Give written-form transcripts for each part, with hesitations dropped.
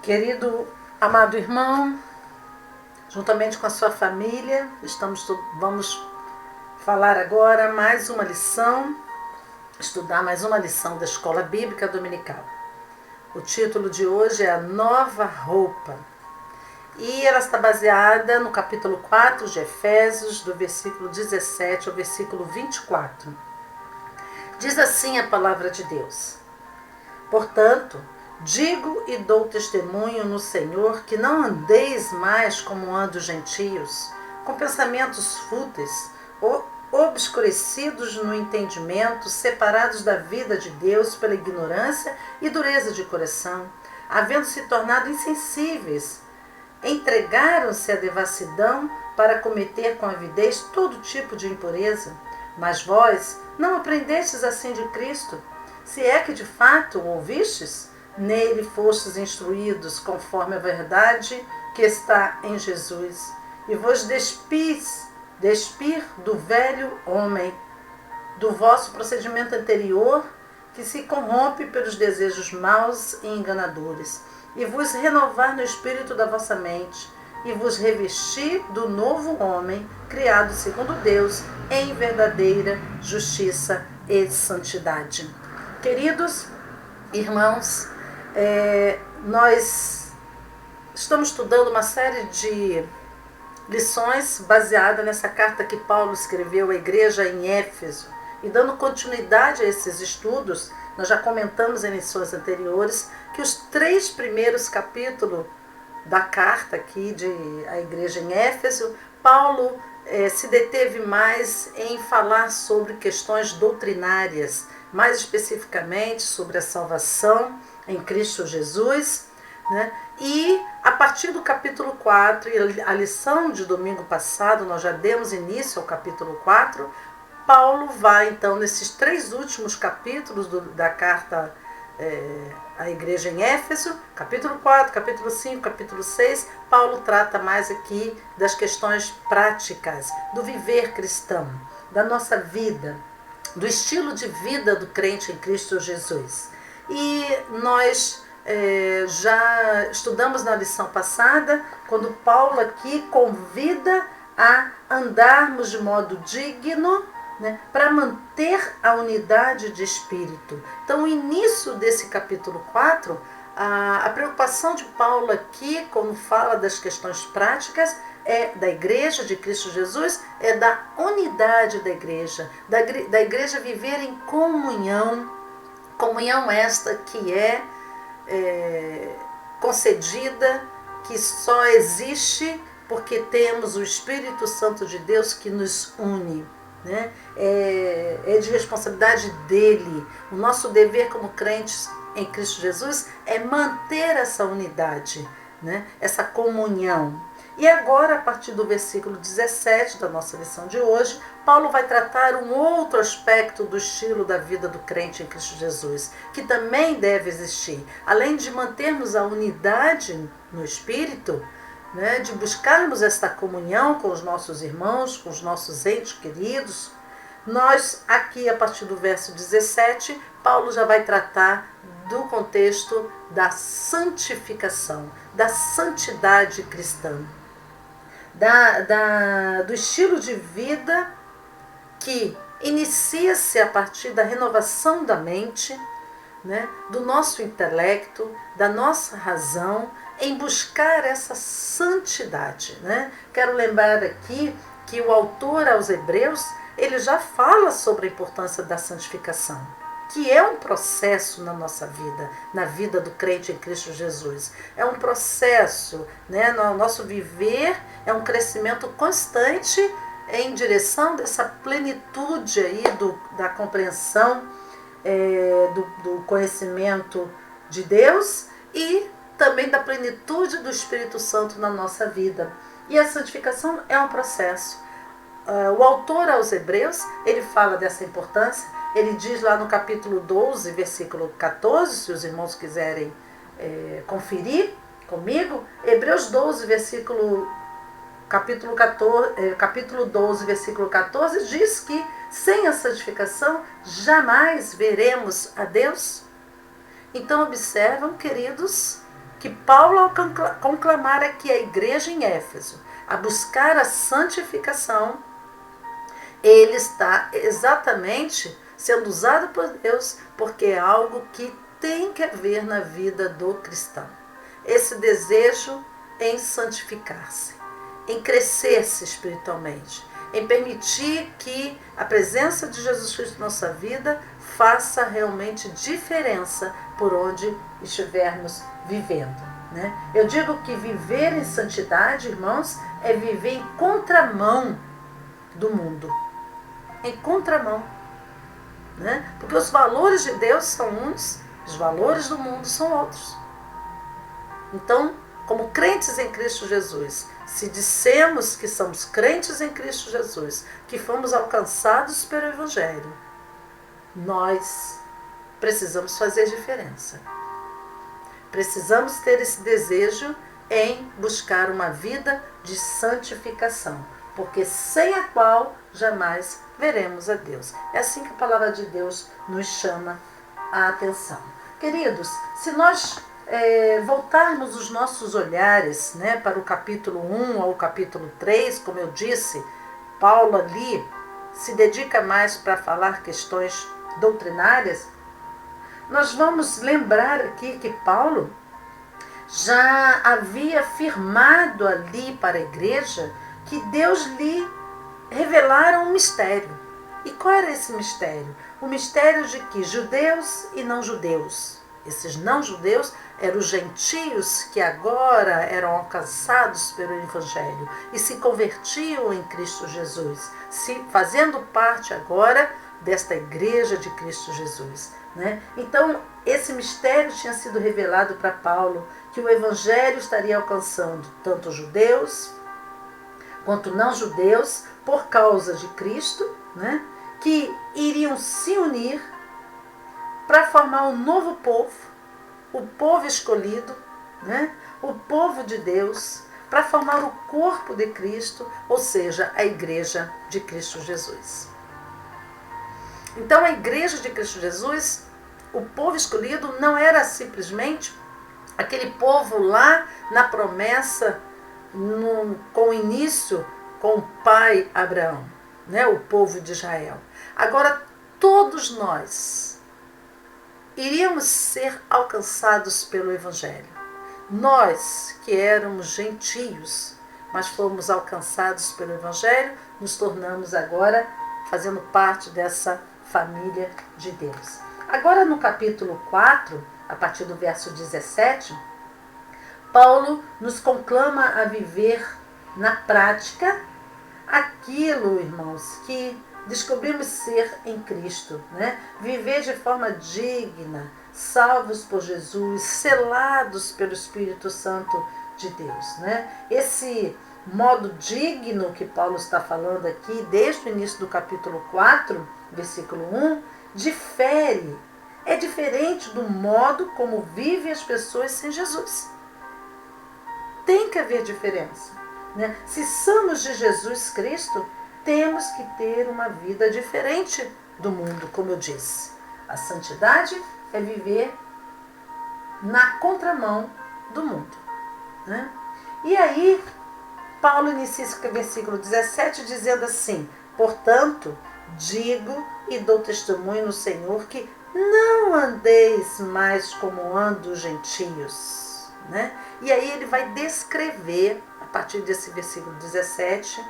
Querido, amado irmão, juntamente com a sua família, vamos falar agora mais uma lição, estudar mais uma lição da Escola Bíblica Dominical. O título de hoje é A Nova Roupa. E ela está baseada no capítulo 4 de Efésios, do versículo 17 ao versículo 24. Diz assim a palavra de Deus: Portanto, digo e dou testemunho no Senhor que não andeis mais como andam os gentios, com pensamentos fúteis, obscurecidos no entendimento, separados da vida de Deus pela ignorância e dureza de coração, havendo se tornado insensíveis, entregaram-se à devassidão para cometer com avidez todo tipo de impureza. Mas vós não aprendestes assim de Cristo, se é que de fato o ouvistes, nele fostes instruídos conforme a verdade que está em Jesus, e vos despir do velho homem, do vosso procedimento anterior, que se corrompe pelos desejos maus e enganadores, e vos renovar no espírito da vossa mente, e vos revestir do novo homem, criado segundo Deus, em verdadeira justiça e santidade. Queridos irmãos, nós estamos estudando uma série de lições baseada nessa carta que Paulo escreveu à igreja em Éfeso. E dando continuidade a esses estudos, nós já comentamos em lições anteriores que os 3 primeiros capítulos da carta aqui à igreja em Éfeso, Paulo se deteve mais em falar sobre questões doutrinárias, mais especificamente sobre a salvação em Cristo Jesus, né? E a partir do capítulo 4, e a lição de domingo passado, nós já demos início ao capítulo 4, Paulo vai então nesses 3 últimos capítulos da carta à igreja em Éfeso, capítulo 4, capítulo 5, capítulo 6, Paulo trata mais aqui das questões práticas, do viver cristão, da nossa vida, do estilo de vida do crente em Cristo Jesus. E nós já estudamos na lição passada, quando Paulo aqui convida a andarmos de modo digno, né, para manter a unidade de espírito. Então, o início desse capítulo 4, a preocupação de Paulo aqui, quando fala das questões práticas, da igreja de Cristo Jesus, da unidade da igreja, da igreja viver em comunhão esta que é concedida, que só existe porque temos o Espírito Santo de Deus que nos une. Né? É de responsabilidade dele. O nosso dever como crentes em Cristo Jesus é manter essa unidade, né? Essa comunhão. E agora, a partir do versículo 17 da nossa lição de hoje, Paulo vai tratar um outro aspecto do estilo da vida do crente em Cristo Jesus, que também deve existir. Além de mantermos a unidade no Espírito, né, de buscarmos esta comunhão com os nossos irmãos, com os nossos entes queridos, nós aqui, a partir do verso 17, Paulo já vai tratar do contexto da santificação, da santidade cristã, do estilo de vida que inicia-se a partir da renovação da mente, né, do nosso intelecto, da nossa razão, em buscar essa santidade. Né? Quero lembrar aqui que o autor aos Hebreus, ele já fala sobre a importância da santificação, que é um processo na nossa vida, na vida do crente em Cristo Jesus. É um processo, né? No nosso viver é um crescimento constante em direção dessa plenitude aí da compreensão, do conhecimento de Deus e também da plenitude do Espírito Santo na nossa vida. E a santificação é um processo. O autor aos Hebreus, ele fala dessa importância. Ele diz lá no capítulo 12, versículo 14, se os irmãos quiserem conferir comigo, Hebreus 12, capítulo 12, versículo 14, diz que sem a santificação jamais veremos a Deus. Então observam, queridos, que Paulo, ao conclamar aqui a igreja em Éfeso a buscar a santificação, ele está exatamente sendo usado por Deus, porque é algo que tem que haver na vida do cristão. Esse desejo em santificar-se, em crescer-se espiritualmente, em permitir que a presença de Jesus Cristo na nossa vida faça realmente diferença por onde estivermos vivendo, né? Eu digo que viver em santidade, irmãos, é viver em contramão do mundo. Em contramão, né? Porque os valores de Deus são uns, os valores do mundo são outros. Então, como crentes em Cristo Jesus, se dissemos que somos crentes em Cristo Jesus, que fomos alcançados pelo Evangelho, nós precisamos fazer diferença. Precisamos ter esse desejo em buscar uma vida de santificação, porque sem a qual jamais veremos a Deus. É assim que a palavra de Deus nos chama a atenção. Queridos, se nós voltarmos os nossos olhares, né, para o capítulo 1 ao capítulo 3, como eu disse, Paulo ali se dedica mais para falar questões doutrinárias. Nós vamos lembrar aqui que Paulo já havia afirmado ali para a igreja que Deus lhe revelara um mistério. E qual era esse mistério? O mistério de que judeus e não judeus, esses não judeus eram os gentios que agora eram alcançados pelo Evangelho e se convertiam em Cristo Jesus, fazendo parte agora desta igreja de Cristo Jesus, né? Então, esse mistério tinha sido revelado para Paulo, que o Evangelho estaria alcançando tanto judeus quanto não judeus por causa de Cristo, né? Que iriam se unir para formar um novo povo, o povo escolhido, né? O povo de Deus, para formar o corpo de Cristo, ou seja, a igreja de Cristo Jesus. Então, a igreja de Cristo Jesus, o povo escolhido, não era simplesmente aquele povo lá na promessa, com o início com o pai Abraão, né? O povo de Israel. Agora, todos nós iríamos ser alcançados pelo Evangelho. Nós, que éramos gentios, mas fomos alcançados pelo Evangelho, nos tornamos agora fazendo parte dessa família de Deus. Agora, no capítulo 4, a partir do verso 17, Paulo nos conclama a viver na prática aquilo, irmãos, que descobrimos ser em Cristo, né? Viver de forma digna, salvos por Jesus, selados pelo Espírito Santo de Deus, né? Esse modo digno que Paulo está falando aqui, desde o início do capítulo 4, versículo 1, é diferente do modo como vivem as pessoas sem Jesus. Tem que haver diferença, né? Se somos de Jesus Cristo, temos que ter uma vida diferente do mundo, como eu disse. A santidade é viver na contramão do mundo, né? E aí, Paulo inicia esse versículo 17 dizendo assim: portanto, digo e dou testemunho no Senhor que não andeis mais como andam os gentios, né? E aí ele vai descrever, a partir desse versículo 17,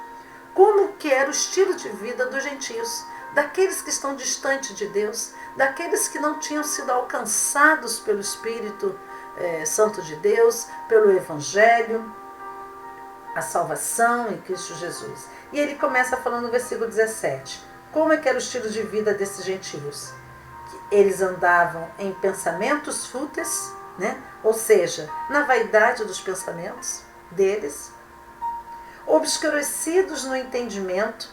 como que era o estilo de vida dos gentios, daqueles que estão distantes de Deus, daqueles que não tinham sido alcançados pelo Espírito Santo de Deus, pelo Evangelho, a salvação em Cristo Jesus. E ele começa falando no versículo 17, como é que era o estilo de vida desses gentios? Eles andavam em pensamentos fúteis, né? Ou seja, na vaidade dos pensamentos deles, obscurecidos no entendimento,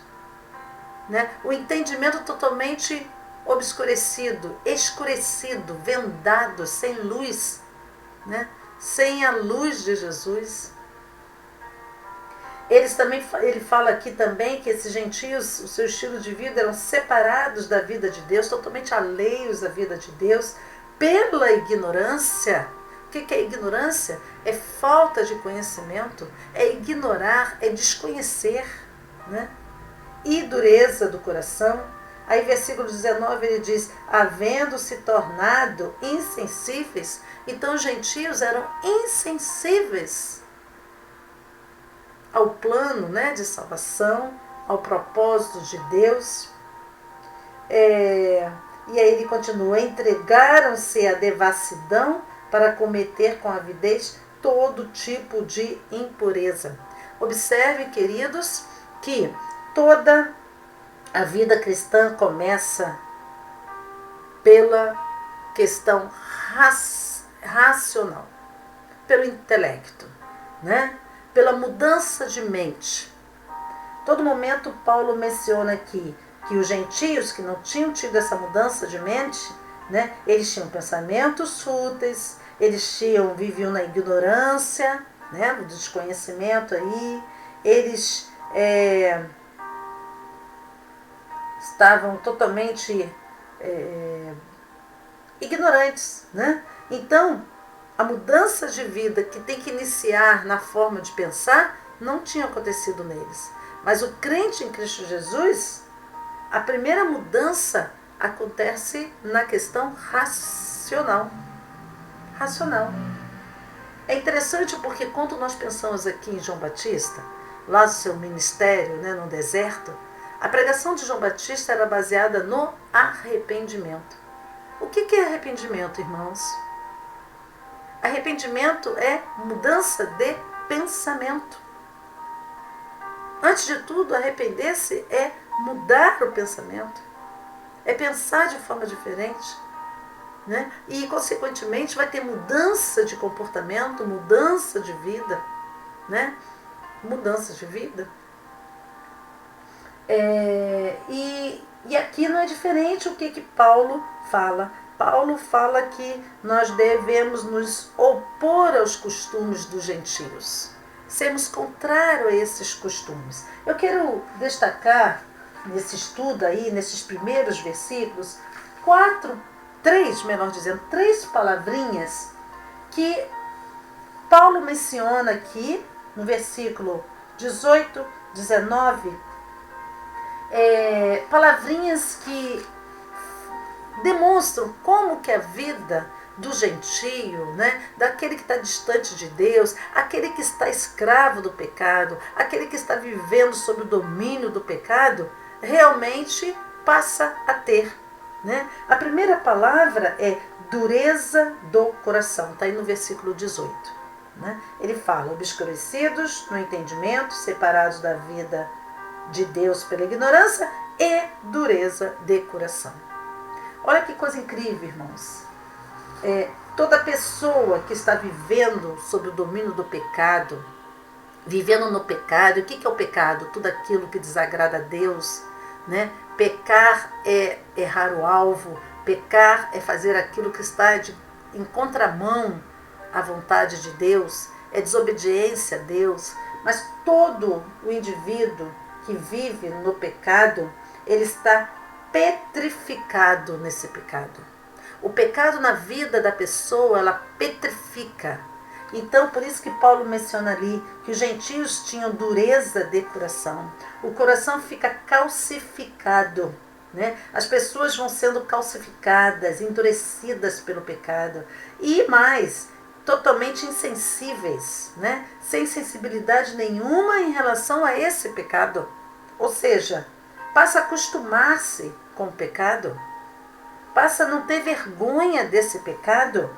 né? O entendimento totalmente obscurecido, escurecido, vendado, sem luz, né? Sem a luz de Jesus. Ele fala aqui também que esses gentios, o seu estilo de vida, eram separados da vida de Deus, totalmente alheios à vida de Deus, pela ignorância que é ignorância? É falta de conhecimento, é ignorar, é desconhecer, né? E dureza do coração. Aí versículo 19 ele diz, havendo se tornado insensíveis. Então os gentios eram insensíveis ao plano, né, de salvação, ao propósito de Deus. E aí ele continua, entregaram-se à devassidão para cometer com avidez todo tipo de impureza. Observe, queridos, que toda a vida cristã começa pela questão racional, pelo intelecto, né? Pela mudança de mente. Todo momento Paulo menciona aqui que os gentios que não tinham tido essa mudança de mente, né, eles tinham pensamentos fúteis, eles viviam na ignorância, né, no desconhecimento aí, eles estavam totalmente ignorantes, né? Então, a mudança de vida que tem que iniciar na forma de pensar não tinha acontecido neles. Mas o crente em Cristo Jesus, a primeira mudança acontece na questão racional. Racional. É interessante porque quando nós pensamos aqui em João Batista, lá no seu ministério, né, no deserto, a pregação de João Batista era baseada no arrependimento. O que é arrependimento, irmãos? Arrependimento é mudança de pensamento. Antes de tudo, arrepender-se é mudar o pensamento, é pensar de forma diferente, né? E, consequentemente, vai ter mudança de comportamento, mudança de vida, né? Mudança de vida. E aqui não é diferente o que Paulo fala. Paulo fala que nós devemos nos opor aos costumes dos gentios. Sermos contrários a esses costumes. Eu quero destacar nesse estudo aí, nesses primeiros versículos, três palavrinhas que Paulo menciona aqui no versículo 18, 19, palavrinhas que demonstram como que a vida do gentio, né, daquele que está distante de Deus, aquele que está escravo do pecado, aquele que está vivendo sob o domínio do pecado, realmente passa a ter. Né? A primeira palavra é dureza do coração, está aí no versículo 18. Né? Ele fala, obscurecidos no entendimento, separados da vida de Deus pela ignorância e dureza de coração. Olha que coisa incrível, irmãos. Toda pessoa que está vivendo sob o domínio do pecado, vivendo no pecado, o que é o pecado? Tudo aquilo que desagrada a Deus, né? Pecar é errar o alvo, pecar é fazer aquilo que está em contramão à vontade de Deus, é desobediência a Deus. Mas todo o indivíduo que vive no pecado, ele está petrificado nesse pecado. O pecado na vida da pessoa, ela petrifica. Então, por isso que Paulo menciona ali que os gentios tinham dureza de coração. O coração fica calcificado, né? As pessoas vão sendo calcificadas, endurecidas pelo pecado. E mais, totalmente insensíveis, né? Sem sensibilidade nenhuma em relação a esse pecado. Ou seja, passa a acostumar-se com o pecado, passa a não ter vergonha desse pecado.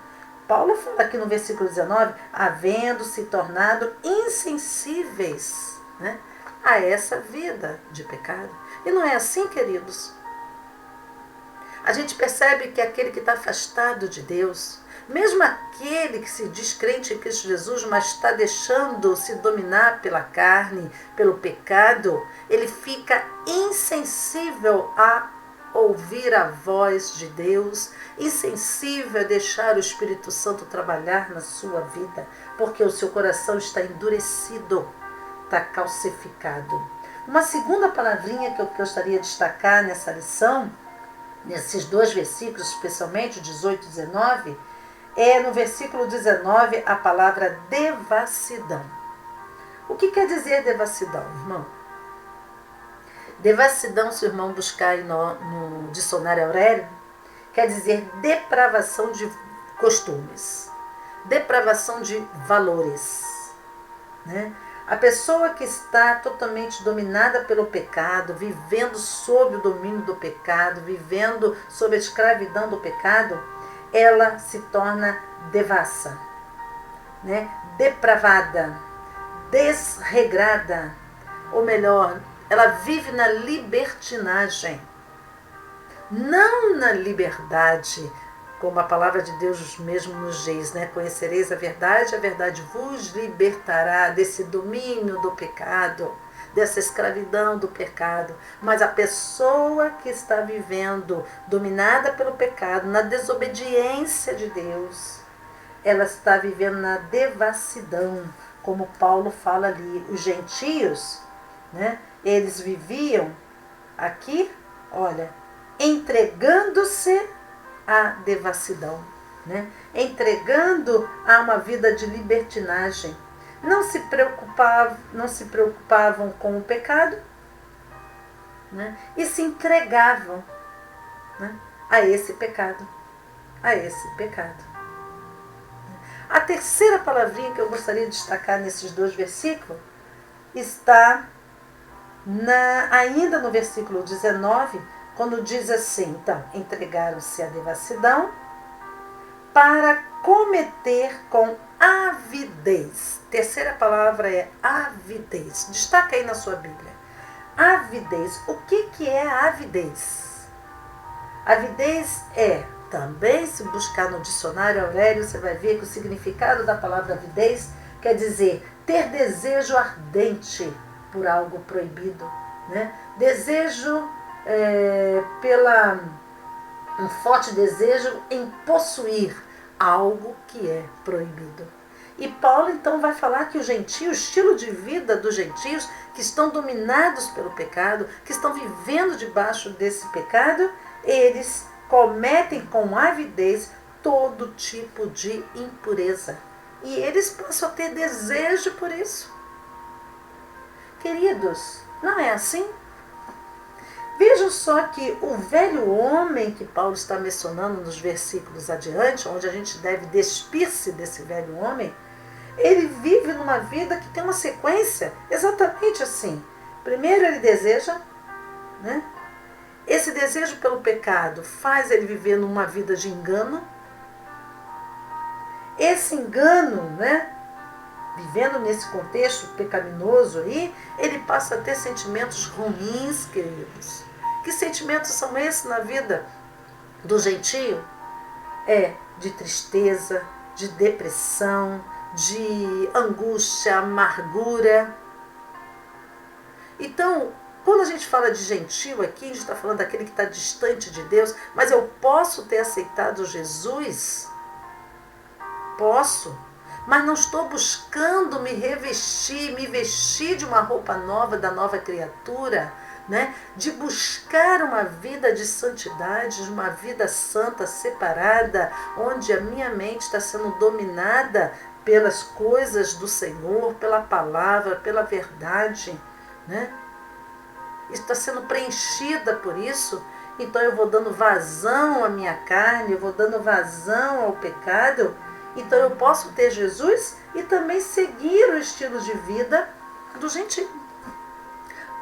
Paulo fala aqui no versículo 19, havendo se tornado insensíveis, né, a essa vida de pecado. E não é assim, queridos? A gente percebe que aquele que está afastado de Deus, mesmo aquele que se diz crente em Cristo Jesus, mas está deixando-se dominar pela carne, pelo pecado, ele fica insensível a ouvir a voz de Deus, insensível a deixar o Espírito Santo trabalhar na sua vida, porque o seu coração está endurecido, está calcificado. Uma segunda palavrinha que eu gostaria de destacar nessa lição, nesses dois versículos, especialmente 18 e 19, é no versículo 19 a palavra devassidão. O que quer dizer devassidão, irmão? Devassidão, se o irmão buscar aí no dicionário Aurélio, quer dizer depravação de costumes, depravação de valores, né? A pessoa que está totalmente dominada pelo pecado, vivendo sob o domínio do pecado, vivendo sob a escravidão do pecado, ela se torna devassa, né? Depravada, desregrada, ou melhor, ela vive na libertinagem, não na liberdade, como a palavra de Deus mesmo nos diz, né? Conhecereis a verdade vos libertará desse domínio do pecado, dessa escravidão do pecado. Mas a pessoa que está vivendo dominada pelo pecado, na desobediência de Deus, ela está vivendo na devassidão, como Paulo fala ali. Os gentios, né? Eles viviam aqui, olha, entregando-se à devassidão, né? Entregando a uma vida de libertinagem. Não se preocupavam com o pecado, né? E se entregavam, né? a esse pecado. A terceira palavrinha que eu gostaria de destacar nesses dois versículos está ainda no versículo 19, quando diz assim, então, entregaram-se à devassidão para cometer com avidez. Terceira palavra é avidez. Destaca aí na sua Bíblia. Avidez. O que é a avidez? Avidez é, também se buscar no dicionário Aurélio, você vai ver que o significado da palavra avidez quer dizer ter desejo ardente por algo proibido, né? Desejo um forte desejo em possuir algo que é proibido. E Paulo então vai falar que o gentio, o estilo de vida dos gentios que estão dominados pelo pecado, que estão vivendo debaixo desse pecado, eles cometem com avidez todo tipo de impureza. E eles passam a ter desejo por isso. Queridos, não é assim? Vejam só que o velho homem que Paulo está mencionando nos versículos adiante, onde a gente deve despir-se desse velho homem, ele vive numa vida que tem uma sequência exatamente assim. Primeiro ele deseja, né? Esse desejo pelo pecado faz ele viver numa vida de engano. Esse engano, né? Vivendo nesse contexto pecaminoso aí, ele passa a ter sentimentos ruins, queridos. Que sentimentos são esses na vida do gentio? De tristeza, de depressão, de angústia, amargura. Então, quando a gente fala de gentio aqui, a gente está falando daquele que está distante de Deus, mas eu posso ter aceitado Jesus? Posso. Mas não estou buscando me vestir de uma roupa nova, da nova criatura, né? De buscar uma vida de santidade, uma vida santa, separada, onde a minha mente está sendo dominada pelas coisas do Senhor, pela palavra, pela verdade, né? Está sendo preenchida por isso. Então eu vou dando vazão à minha carne, eu vou dando vazão ao pecado. Então eu posso ter Jesus e também seguir o estilo de vida do gentio.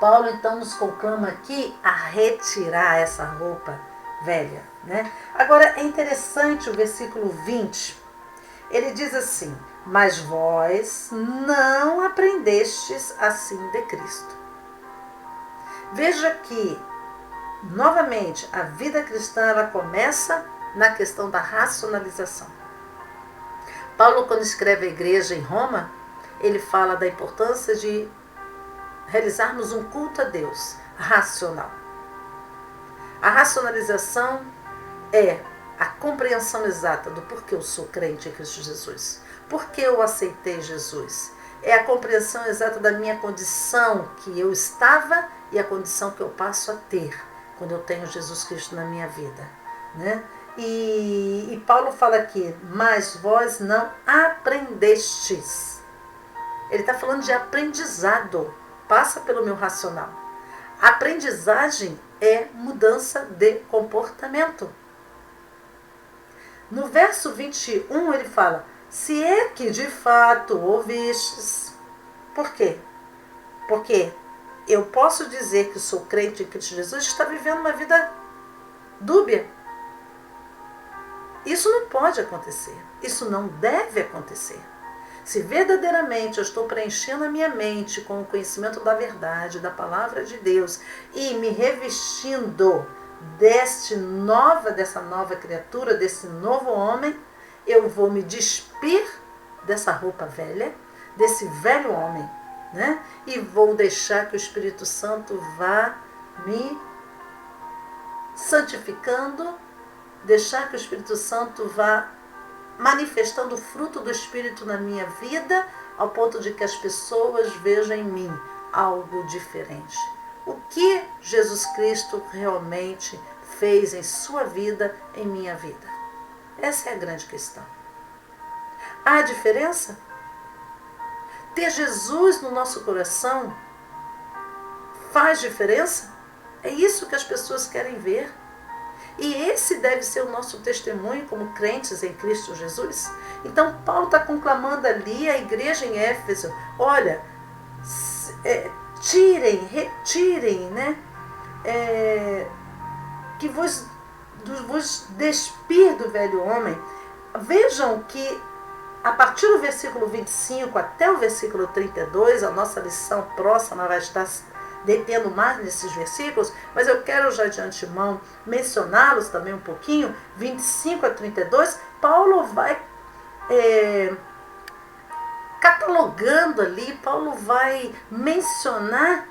Paulo então nos conclama aqui a retirar essa roupa velha, né? Agora é interessante o versículo 20. Ele diz assim: mas vós não aprendestes assim de Cristo. Veja que, novamente, a vida cristã ela começa na questão da racionalização. Paulo, quando escreve a igreja em Roma, ele fala da importância de realizarmos um culto a Deus racional. A racionalização é a compreensão exata do porquê eu sou crente em Cristo Jesus, porquê eu aceitei Jesus. É a compreensão exata da minha condição que eu estava e a condição que eu passo a ter quando eu tenho Jesus Cristo na minha vida, né? E Paulo fala aqui, mas vós não aprendestes. Ele está falando de aprendizado. Passa pelo meu racional. Aprendizagem é mudança de comportamento. No verso 21 ele fala, se é que de fato ouvistes. Por quê? Porque eu posso dizer que sou crente em Cristo Jesus e está vivendo uma vida dúbia. Isso não pode acontecer. Isso não deve acontecer. Se verdadeiramente eu estou preenchendo a minha mente com o conhecimento da verdade, da palavra de Deus, e me revestindo dessa nova criatura, desse novo homem, eu vou me despir dessa roupa velha, desse velho homem, né? E vou deixar que o Espírito Santo vá me santificando, deixar que o Espírito Santo vá manifestando o fruto do Espírito na minha vida, ao ponto de que as pessoas vejam em mim algo diferente. O que Jesus Cristo realmente fez em sua vida, em minha vida? Essa é a grande questão. Há diferença? Ter Jesus no nosso coração faz diferença? É isso que as pessoas querem ver. E esse deve ser o nosso testemunho como crentes em Cristo Jesus. Então Paulo está conclamando ali a igreja em Éfeso, olha, retirem, né? Que vos despir do velho homem. Vejam que a partir do versículo 25 até o versículo 32, a nossa lição próxima vai estar detendo mais nesses versículos, mas eu quero já de antemão mencioná-los também um pouquinho. 25 a 32, Paulo vai catalogando ali, Paulo vai mencionar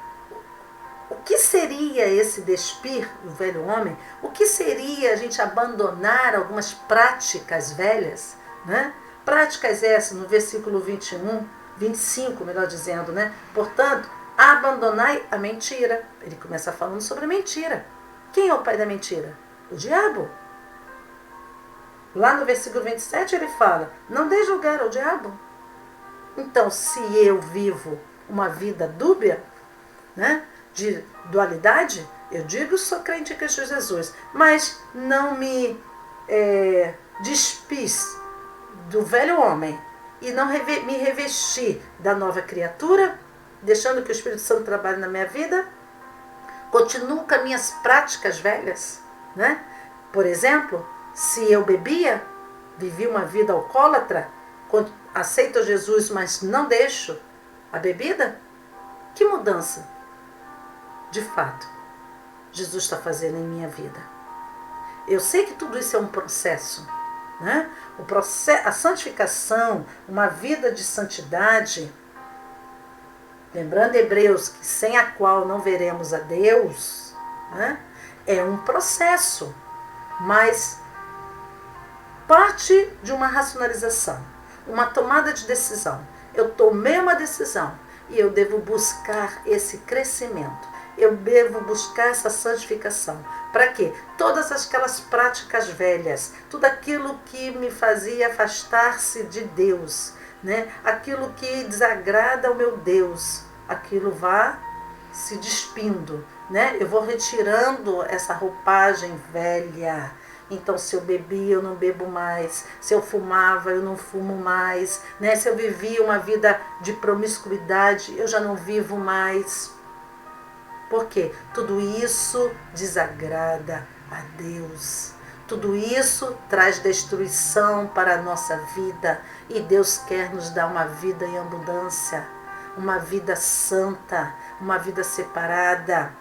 o que seria esse despir do velho homem, o que seria a gente abandonar algumas práticas velhas, né? Práticas essas no versículo 25, melhor dizendo, né? Portanto, abandonai a mentira. Ele começa falando sobre a mentira. Quem é o pai da mentira? O diabo. Lá no versículo 27 ele fala, não dê julgar ao diabo. Então, se eu vivo uma vida dúbia, né, de dualidade, eu digo sou crente em Cristo Jesus, mas não me despis do velho homem e não me revestir da nova criatura, deixando que o Espírito Santo trabalhe na minha vida, continuo com as minhas práticas velhas, né? Por exemplo, se eu bebia, vivi uma vida alcoólatra, aceito Jesus, mas não deixo a bebida, que mudança, de fato, Jesus está fazendo em minha vida? Eu sei que tudo isso é um processo, né? A santificação, uma vida de santidade, lembrando Hebreus, que sem a qual não veremos a Deus, né? É um processo, mas parte de uma racionalização, uma tomada de decisão. Eu tomei uma decisão e eu devo buscar esse crescimento. Eu devo buscar essa santificação. Para quê? Todas aquelas práticas velhas, tudo aquilo que me fazia afastar-se de Deus, né? Aquilo que desagrada ao meu Deus, aquilo vá se despindo, né? Eu vou retirando essa roupagem velha. Então, se eu bebia, eu não bebo mais. Se eu fumava, eu não fumo mais, né? Se eu vivia uma vida de promiscuidade, eu já não vivo mais. Por quê? Tudo isso desagrada a Deus. Tudo isso traz destruição para a nossa vida. E Deus quer nos dar uma vida em abundância, uma vida santa, uma vida separada.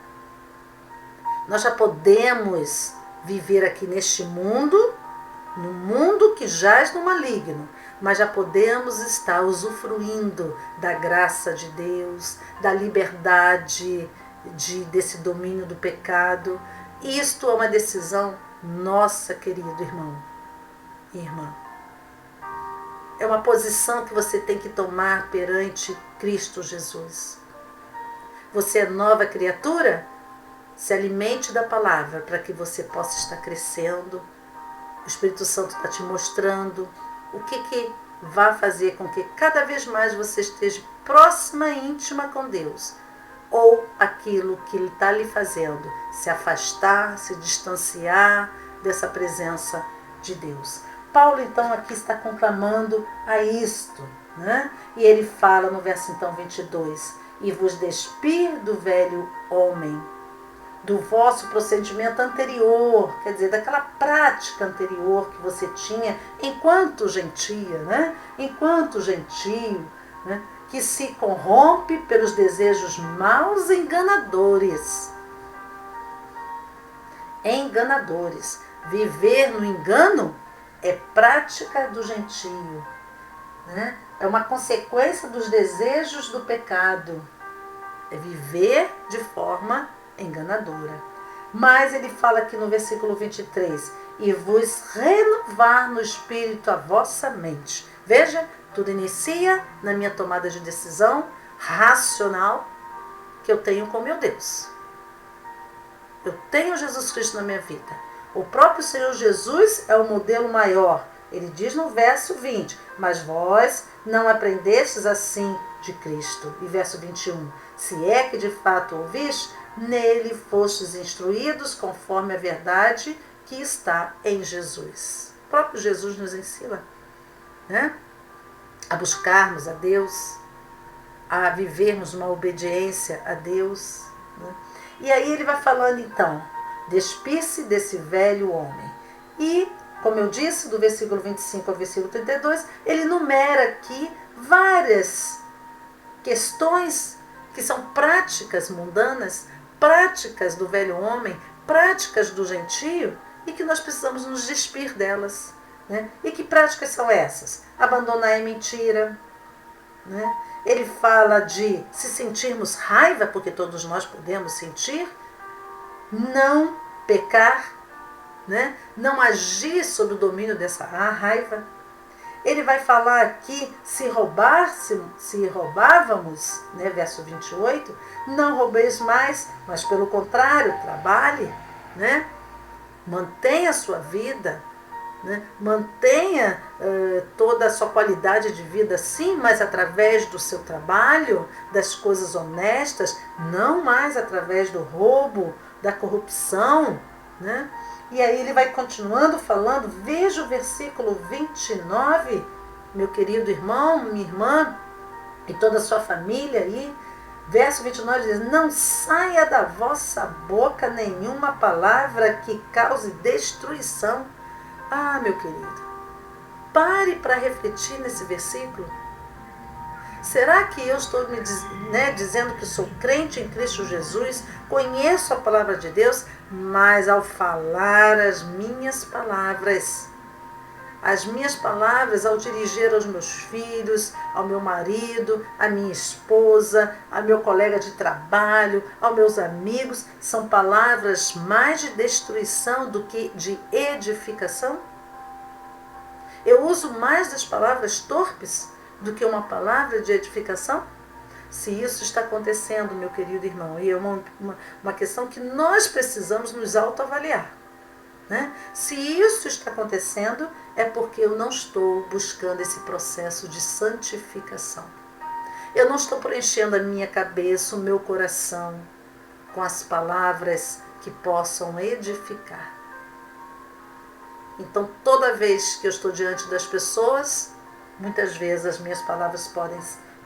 Nós já podemos viver aqui neste mundo, no mundo que jaz no maligno, mas já podemos estar usufruindo da graça de Deus, da liberdade, desse domínio do pecado. Isto é uma decisão nossa, querido irmão e irmã. É uma posição que você tem que tomar perante Cristo Jesus. Você é nova criatura? Se alimente da palavra para que você possa estar crescendo O Espírito Santo está te mostrando o que vai fazer com que cada vez mais você esteja próxima e íntima com Deus. Ou aquilo que Ele está lhe fazendo se afastar, se distanciar dessa presença de Deus. Paulo, então, aqui está conclamando a isto, né? E ele fala no verso, então, 22, e vos despir do velho homem, do vosso procedimento anterior, quer dizer, daquela prática anterior que você tinha enquanto gentia, né? Enquanto gentio, né? Que se corrompe pelos desejos maus e enganadores. Enganadores. Viver no engano é prática do gentio, né? É uma consequência dos desejos do pecado. É viver de forma enganadora. Mas ele fala aqui no versículo 23, e vos renovar no espírito a vossa mente. Veja, tudo inicia na minha tomada de decisão racional que eu tenho com meu Deus. Eu tenho Jesus Cristo na minha vida. O próprio Senhor Jesus é o modelo maior. Ele diz no verso 20, mas vós não aprendestes assim de Cristo. E verso 21, se é que de fato ouvis, nele fostes instruídos conforme a verdade que está em Jesus. O próprio Jesus nos ensina, né? A buscarmos a Deus, a vivermos uma obediência a Deus, né? E aí ele vai falando então, despir-se desse velho homem. E, como eu disse, do versículo 25 ao versículo 32, ele numera aqui várias questões que são práticas mundanas, práticas do velho homem, práticas do gentio, e que nós precisamos nos despir delas, né? E que práticas são essas? Abandonar a mentira, né? Ele fala de se sentirmos raiva, porque todos nós podemos sentir, não pecar, né? Não agir sob o domínio dessa raiva. Ele vai falar aqui, se roubávamos, né, verso 28, não roubeis mais, mas pelo contrário, trabalhe, né? Mantenha a sua vida, né? Mantenha toda a sua qualidade de vida, sim, mas através do seu trabalho, das coisas honestas, não mais através do roubo, da corrupção, né? E aí ele vai continuando falando, veja o versículo 29, meu querido irmão, minha irmã, e toda a sua família aí. Verso 29 diz, não saia da vossa boca nenhuma palavra que cause destruição. Ah, meu querido, pare para refletir nesse versículo. Será que eu estou dizendo que sou crente em Cristo Jesus, conheço a palavra de Deus, mas ao falar as minhas palavras, ao dirigir aos meus filhos, ao meu marido, à minha esposa, ao meu colega de trabalho, aos meus amigos, são palavras mais de destruição do que de edificação? Eu uso mais das palavras torpes do que uma palavra de edificação? Se isso está acontecendo, meu querido irmão, e é uma questão que nós precisamos nos autoavaliar, né? Se isso está acontecendo, é porque eu não estou buscando esse processo de santificação. Eu não estou preenchendo a minha cabeça, o meu coração, com as palavras que possam edificar. Então, toda vez que eu estou diante das pessoas, muitas vezes as minhas palavras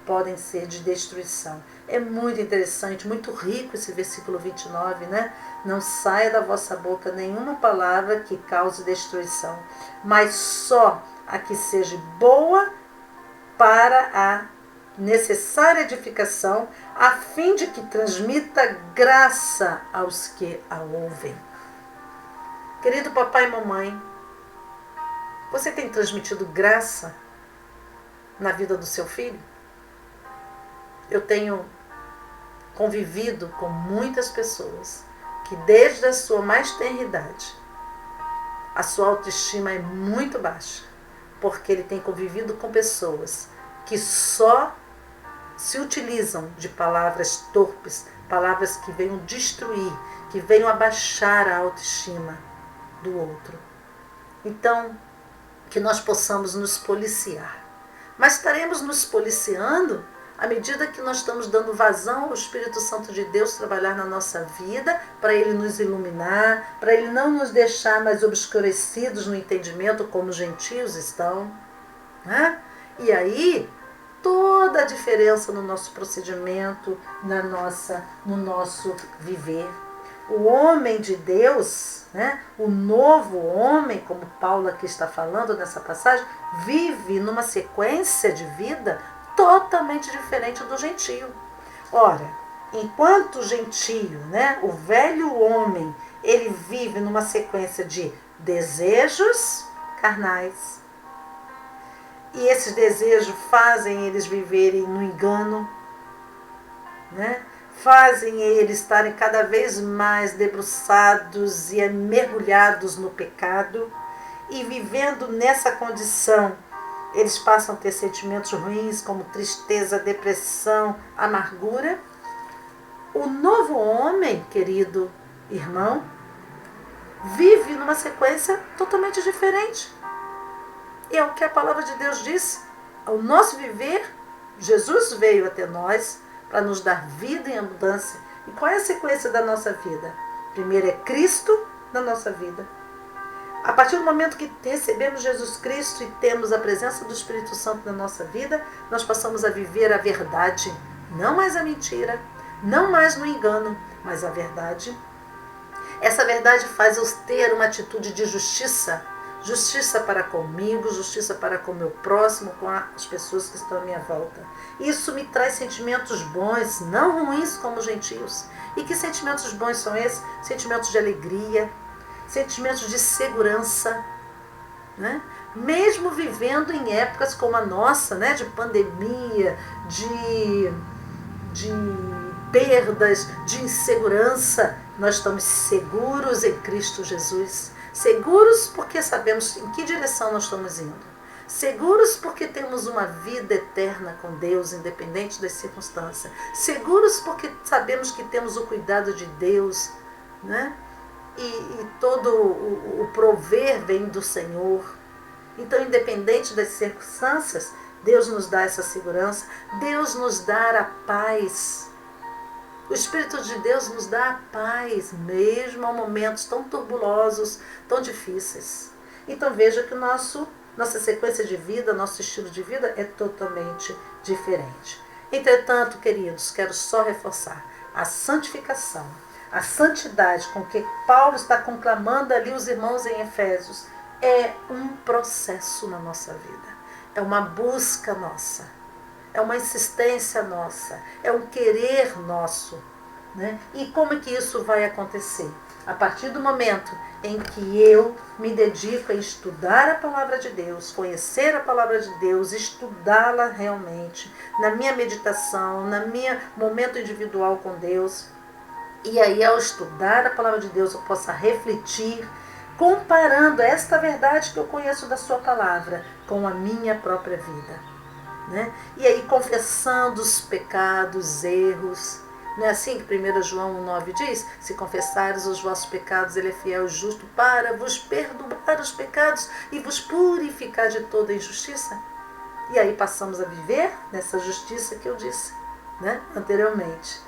podem ser de destruição. É muito interessante, muito rico esse versículo 29, né? Não saia da vossa boca nenhuma palavra que cause destruição, mas só a que seja boa para a necessária edificação, a fim de que transmita graça aos que a ouvem. Querido papai e mamãe, você tem transmitido graça na vida do seu filho? Eu tenho convivido com muitas pessoas que desde a sua mais tenra idade, a sua autoestima é muito baixa, porque ele tem convivido com pessoas que só se utilizam de palavras torpes, palavras que venham destruir, que venham abaixar a autoestima do outro. Então, que nós possamos nos policiar. Mas estaremos nos policiando à medida que nós estamos dando vazão ao Espírito Santo de Deus trabalhar na nossa vida, para Ele nos iluminar, para Ele não nos deixar mais obscurecidos no entendimento como os gentios estão. Né? E aí, toda a diferença no nosso procedimento, no nosso viver. O homem de Deus, né, o novo homem, como Paulo aqui está falando nessa passagem, vive numa sequência de vida totalmente diferente do gentio. Ora, enquanto o gentio, né, o velho homem, ele vive numa sequência de desejos carnais. E esses desejos fazem eles viverem no engano, né? Fazem eles estarem cada vez mais debruçados e mergulhados no pecado. E vivendo nessa condição, eles passam a ter sentimentos ruins como tristeza, depressão, amargura. O novo homem, querido irmão, vive numa sequência totalmente diferente. E é o que a palavra de Deus diz. O nosso viver, Jesus veio até nós para nos dar vida em abundância. E qual é a sequência da nossa vida? Primeiro é Cristo na nossa vida. A partir do momento que recebemos Jesus Cristo e temos a presença do Espírito Santo na nossa vida, nós passamos a viver a verdade, não mais a mentira, não mais no engano, mas a verdade. Essa verdade faz eu ter uma atitude de justiça. Justiça para comigo, justiça para com o meu próximo, com as pessoas que estão à minha volta. Isso me traz sentimentos bons, não ruins como gentios. E que sentimentos bons são esses? Sentimentos de alegria, sentimentos de segurança, né? Mesmo vivendo em épocas como a nossa, né? De pandemia, de perdas, de insegurança, nós estamos seguros em Cristo Jesus. Seguros porque sabemos em que direção nós estamos indo. Seguros porque temos uma vida eterna com Deus, independente das circunstâncias. Seguros porque sabemos que temos o cuidado de Deus, né? E todo o prover vem do Senhor. Então, independente das circunstâncias, Deus nos dá essa segurança. Deus nos dá a paz. O Espírito de Deus nos dá a paz, mesmo a momentos tão turbulosos, tão difíceis. Então veja que nossa sequência de vida, nosso estilo de vida é totalmente diferente. Entretanto, queridos, quero só reforçar a santificação, a santidade com que Paulo está conclamando ali os irmãos em Efésios, é um processo na nossa vida, é uma busca nossa. É uma insistência nossa, é um querer nosso. Né? E como é que isso vai acontecer? A partir do momento em que eu me dedico a estudar a palavra de Deus, conhecer a palavra de Deus, estudá-la realmente, na minha meditação, no meu momento individual com Deus. E aí, ao estudar a palavra de Deus, eu possa refletir, comparando esta verdade que eu conheço da sua palavra com a minha própria vida. Né? E aí confessando os pecados, erros. Não é assim que 1 João 1,9 diz? Se confessares os vossos pecados, Ele é fiel e justo para vos perdoar os pecados e vos purificar de toda injustiça. E aí passamos a viver nessa justiça que eu disse, né, anteriormente.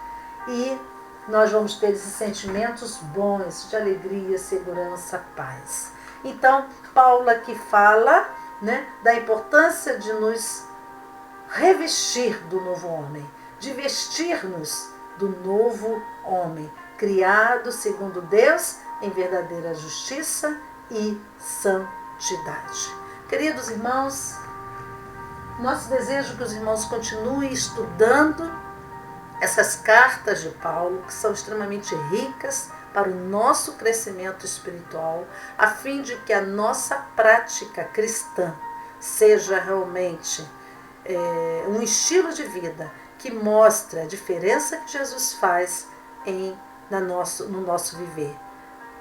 E nós vamos ter esses sentimentos bons de alegria, segurança, paz. Então, Paulo aqui fala, né, da importância de nos revestir do novo homem, de vestir-nos do novo homem, criado segundo Deus em verdadeira justiça e santidade. Queridos irmãos, nosso desejo é que os irmãos continuem estudando essas cartas de Paulo, que são extremamente ricas para o nosso crescimento espiritual, a fim de que a nossa prática cristã seja realmente um estilo de vida que mostra a diferença que Jesus faz no nosso viver.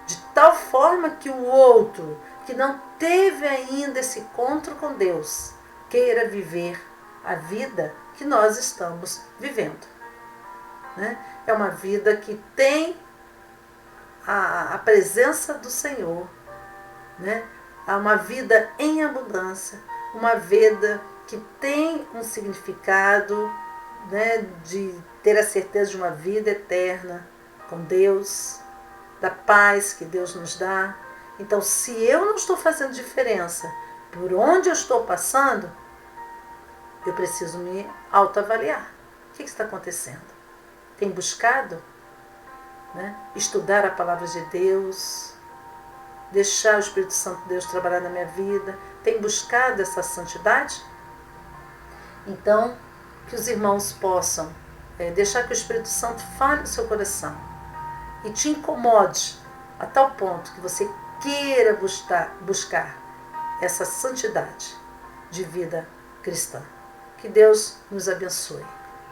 De tal forma que o outro, que não teve ainda esse encontro com Deus, queira viver a vida que nós estamos vivendo. Né? É uma vida que tem a presença do Senhor, né? a uma vida em abundância, uma vida que tem um significado, né, de ter a certeza de uma vida eterna com Deus, da paz que Deus nos dá. Então, se eu não estou fazendo diferença por onde eu estou passando, eu preciso me autoavaliar. O que está acontecendo? Tem buscado, né, estudar a palavra de Deus, deixar o Espírito Santo de Deus trabalhar na minha vida? Tem buscado essa santidade? Então, que os irmãos possam deixar que o Espírito Santo fale no seu coração e te incomode a tal ponto que você queira buscar essa santidade de vida cristã. Que Deus nos abençoe.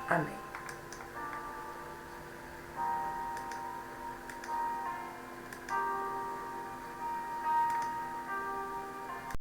Amém.